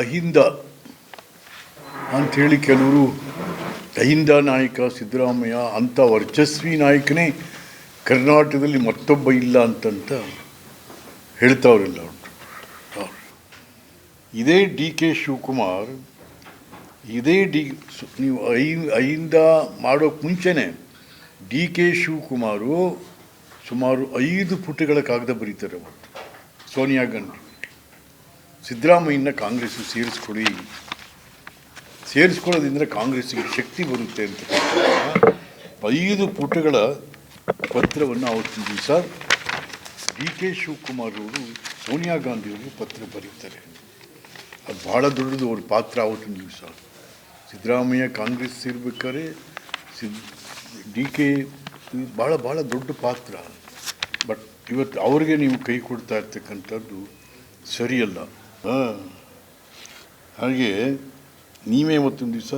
ಅಹಿಂದ ಅಂಥೇಳಿ ಕೆಲವರು ಅಹಿಂದ ನಾಯಕ ಸಿದ್ದರಾಮಯ್ಯ ಅಂಥ ವರ್ಚಸ್ವಿ ನಾಯಕನೇ ಕರ್ನಾಟಕದಲ್ಲಿ ಮತ್ತೊಬ್ಬ ಇಲ್ಲ ಅಂತಂತ ಹೇಳ್ತಾವ್ರಿಲ್ಲ ಅವರು. ಇದೇ ಡಿ ಕೆ ಶಿವಕುಮಾರ್ ನೀವು ಅಹಿಂದ ಮಾಡೋಕ್ಕೆ ಮುಂಚೆನೇ ಡಿ ಕೆ ಶಿವಕುಮಾರು ಸುಮಾರು 5 ಪುಟಗಳ ಕಾಗದ ಬರೀತಾರೆ ಅವತ್ತು ಸೋನಿಯಾ ಗಾಂಧಿ ಸಿದ್ದರಾಮಯ್ಯನ ಕಾಂಗ್ರೆಸ್ ಸೇರಿಸ್ಕೊಳ್ಳೋದ್ರಿಂದ ಕಾಂಗ್ರೆಸ್ಸಿಗೆ ಶಕ್ತಿ ಬರುತ್ತೆ ಅಂತ 5 ಪುಟಗಳ ಪತ್ರವನ್ನು ಅವತ್ತಿನ ದಿವಸ ಡಿ ಕೆ ಶಿವಕುಮಾರ್ ಅವರು ಸೋನಿಯಾ ಗಾಂಧಿಯವರು ಪತ್ರ ಬರೀತಾರೆ. ಅದು ಭಾಳ ದೊಡ್ಡದು ಅವ್ರ ಪಾತ್ರ. ಅವತ್ತಿನ ದಿವಸ ಸಿದ್ದರಾಮಯ್ಯ ಕಾಂಗ್ರೆಸ್ ಸೇರ್ಬೇಕಾದ್ರೆ ಡಿ ಕೆ ಭಾಳ ದೊಡ್ಡ ಪಾತ್ರ. ಬಟ್ ಇವತ್ತು ಅವ್ರಿಗೆ ನೀವು ಕೈ ಕೊಡ್ತಾ ಇರ್ತಕ್ಕಂಥದ್ದು ಸರಿಯಲ್ಲ. ಹಾಗೆ ನೀವೇ ಇವತ್ತೊಂದು ದಿವಸ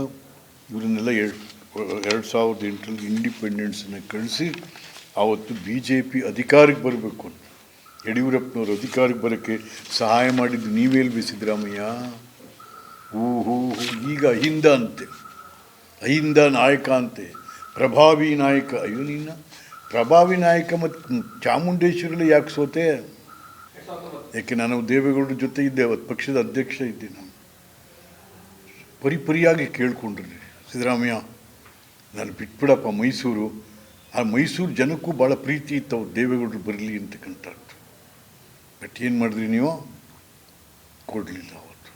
ಇವರನ್ನೆಲ್ಲ 2008ರಲ್ಲಿ ಇಂಡಿಪೆಂಡೆನ್ಸನ್ನು ಕಳಿಸಿ ಆವತ್ತು BJP ಅಧಿಕಾರಕ್ಕೆ ಬರಬೇಕು ಅಂತ ಯಡಿಯೂರಪ್ಪನವರು ಅಧಿಕಾರಕ್ಕೆ ಬರೋಕ್ಕೆ ಸಹಾಯ ಮಾಡಿದ್ದು ನೀವೇಲ್ವಿ ಸಿದ್ದರಾಮಯ್ಯ? ಈಗ ಅಹಿಂದ ನಾಯಕ ಅಂತೆ, ಪ್ರಭಾವಿ ನಾಯಕ. ಅಯ್ಯೋ ನಿನ್ನ ಪ್ರಭಾವಿ ನಾಯಕ ಮತ್ತು ಚಾಮುಂಡೇಶ್ವರಲ್ಲಿ ಯಾಕೆ ಸೋತೆ? ಯಾಕೆ ನಾನು ದೇವೇಗೌಡರ ಜೊತೆ ಇದ್ದೆ, ಅವತ್ತು ಪಕ್ಷದ ಅಧ್ಯಕ್ಷ ಇದ್ದೆ. ನಾನು ಪರಿಯಾಗಿ ಕೇಳ್ಕೊಂಡ್ರಿ ಸಿದ್ದರಾಮಯ್ಯ ನಾನು ಬಿಟ್ಬಿಡಪ್ಪ ಮೈಸೂರು. ಆ ಮೈಸೂರು ಜನಕ್ಕೂ ಭಾಳ ಪ್ರೀತಿ ಇತ್ತು ಅವ್ರು ದೇವೇಗೌಡರು ಬರಲಿ ಅಂತಕ್ಕಂಥದ್ದು. ಬಟ್ ಏನು ಮಾಡಿದ್ರಿ ನೀವು? ಕೊಡಲಿಲ್ಲ. ಅವತ್ತು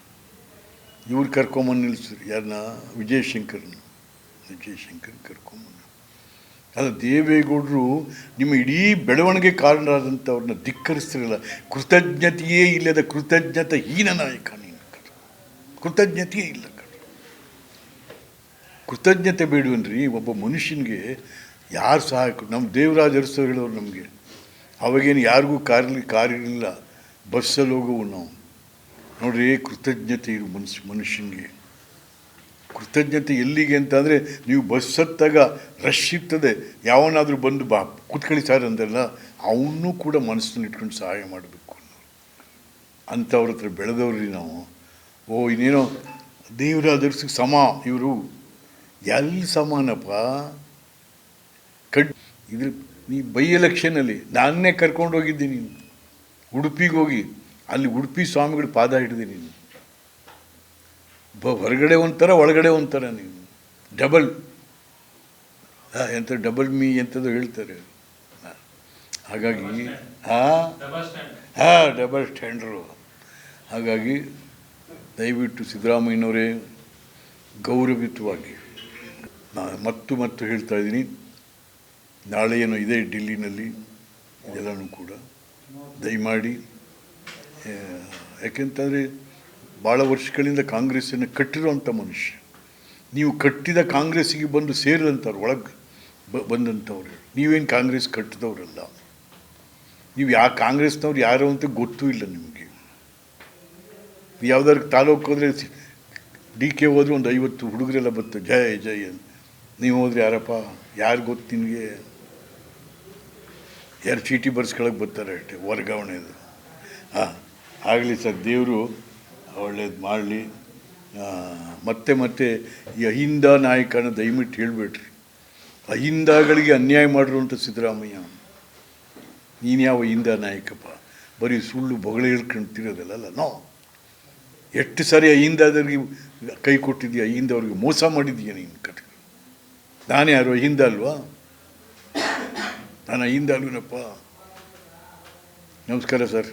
ಇವ್ರು ಕರ್ಕೊಂಬಂದು ನಿಲ್ಲಿಸಿದ್ರು. ಯಾರನ್ನ? ವಿಜಯಶಂಕರ್ ಕರ್ಕೊಂಬಂದು. ಅದು ದೇವೇಗೌಡರು ನಿಮ್ಮ ಇಡೀ ಬೆಳವಣಿಗೆ ಕಾರಣರಾದಂಥವ್ರನ್ನ ಧಿಕ್ಕರಿಸ್ತಿರಲ್ಲ. ಕೃತಜ್ಞತೆಯೇ ಇಲ್ಲದ ಹೀನ ನಾಯಕ ನೀನು. ಕೃತಜ್ಞತೆಯೇ ಇಲ್ಲ. ಕೃತಜ್ಞತೆ ಬೇಡವನ್ರಿ ಒಬ್ಬ ಮನುಷ್ಯನಿಗೆ. ಯಾರು ಸಹಾಯಕ? ನಮ್ಮ ದೇವರಾಜ ಅರಸು ಹೇಳೋರು ನಮಗೆ. ಅವಾಗೇನು ಯಾರಿಗೂ ಕಾರಿರಲಿಲ್ಲ, ಬಸ್ಸಲ್ಲಿ ಹೋಗೋವು ನಾವು. ನೋಡ್ರಿ, ಕೃತಜ್ಞತೆ ಇರು ಮನುಷ್ಯನಿಗೆ. ಕೃತಜ್ಞತೆ ಎಲ್ಲಿಗೆ ಅಂತಂದರೆ, ನೀವು ಬಸ್ ಹತ್ತಾಗ ರಶ್ ಇರ್ತದೆ, ಯಾವನಾದರೂ ಬಂದು ಕೂತ್ಕೊಳ್ಳಿ ಸರ್ ಅಂದಲ್ಲ, ಅವನ್ನೂ ಕೂಡ ಮನಸ್ಸಲ್ಲಿ ಇಟ್ಕೊಂಡು ಸಹಾಯ ಮಾಡಬೇಕು. ಅಂಥವ್ರ ಹತ್ರ ಬೆಳೆದವ್ರಿ ನಾವು. ಇನ್ನೇನೋ ದೇವರಾದರ್ಸಿಗೆ ಸಮ ಇವರು. ಎಲ್ಲಿ ಸಮಾನಪ್ಪ? ಇದ್ರ ನೀ ಎಲೆಕ್ಷನಲ್ಲಿ ನಾನೇ ಕರ್ಕೊಂಡು ಹೋಗಿದ್ದೀನಿ ಉಡುಪಿಗೆ ಹೋಗಿ. ಅಲ್ಲಿ ಉಡುಪಿ ಸ್ವಾಮಿಗಳು ಪಾದ ಹಿಡಿದೆ ನೀನು. ಹೊರಗಡೆ ಒಂಥರ ಒಳಗಡೆ ಒಂಥರ ನೀನು. ಡಬಲ್ ಎಂಥದ್ದು ಹೇಳ್ತಾರೆ. ಹಾಗಾಗಿ ಡಬಲ್ ಸ್ಟ್ಯಾಂಡರು. ಹಾಗಾಗಿ ದಯವಿಟ್ಟು ಸಿದ್ದರಾಮಯ್ಯನವರೇ ಗೌರವಿತವಾಗಿ ನಾನು ಮತ್ತು ಹೇಳ್ತಾ ಇದ್ದೀನಿ, ನಾಳೆ ಏನೋ ಇದೆ ఢిಲ್ಲಿನಲ್ಲಿ, ಇದೆಲ್ಲನೂ ಕೂಡ ದಯಮಾಡಿ. ಯಾಕೆಂತಂದರೆ ಭಾಳ ವರ್ಷಗಳಿಂದ ಕಾಂಗ್ರೆಸ್ಸನ್ನು ಕಟ್ಟಿರೋಂಥ ಮನುಷ್ಯ. ನೀವು ಕಟ್ಟಿದ ಕಾಂಗ್ರೆಸ್ಸಿಗೆ ಬಂದು ಸೇರಿದಂಥವ್ರು, ಒಳಗೆ ಬಂದಂಥವ್ರು. ನೀವೇನು ಕಾಂಗ್ರೆಸ್ ಕಟ್ಟಿದವರಲ್ಲ. ನೀವು ಕಾಂಗ್ರೆಸ್ನವ್ರು ಯಾರು ಅಂತ ಗೊತ್ತೂ ಇಲ್ಲ ನಿಮಗೆ. ಯಾವುದಾದ್ರು ತಾಲೂಕು ಹೋದರೆ DK ಹೋದ್ರೆ ಒಂದು 50 ಹುಡುಗರೆಲ್ಲ ಬರ್ತಾರೆ ಜೈ ಅಂತ. ನೀವು ಹೋದ್ರೆ ಯಾರಪ್ಪ, ಯಾರು ಗೊತ್ತು ನಿನಗೆ? ಯಾರು ಚೀಟಿ ಬರ್ಸ್ಕೊಳಕ್ಕೆ ಬರ್ತಾರೆ ಅಷ್ಟೇ, ವರ್ಗಾವಣೆದು. ಆಗಲಿ ಸರ್, ದೇವರು ಒಳ್ಳೇದು ಮಾಡಲಿ. ಮತ್ತೆ ಈ ಅಹಿಂದ ನಾಯಕನ ದಯವಿಟ್ಟು ಹೇಳಬೇಡ್ರಿ. ಅಹಿಂದಗಳಿಗೆ ಅನ್ಯಾಯ ಮಾಡಿರುವಂಥ ಸಿದ್ದರಾಮಯ್ಯ, ನೀನು ಯಾವ ಅಹಿಂದ ನಾಯಕಪ್ಪ? ಬರೀ ಸುಳ್ಳು ಬೊಗಳೆ ಹೇಳ್ಕೊಂತಿರೋದಲ್ಲ. ನೋ, ಎಷ್ಟು ಸಾರಿ ಅಹಿಂದವ್ರಿಗೆ ಕೈ ಕೊಟ್ಟಿದ್ದೀಯ, ಅಹಿಂದವ್ರಿಗೆ ಮೋಸ ಮಾಡಿದ್ದೀಯ ನೀನು. ನಾನು ಯಾರು? ಅಹಿಂದ ಅಲ್ವಾ? ನಾನು ಅಹಿಂದ ಅಲ್ವನಪ್ಪ. ನಮಸ್ಕಾರ ಸರ್.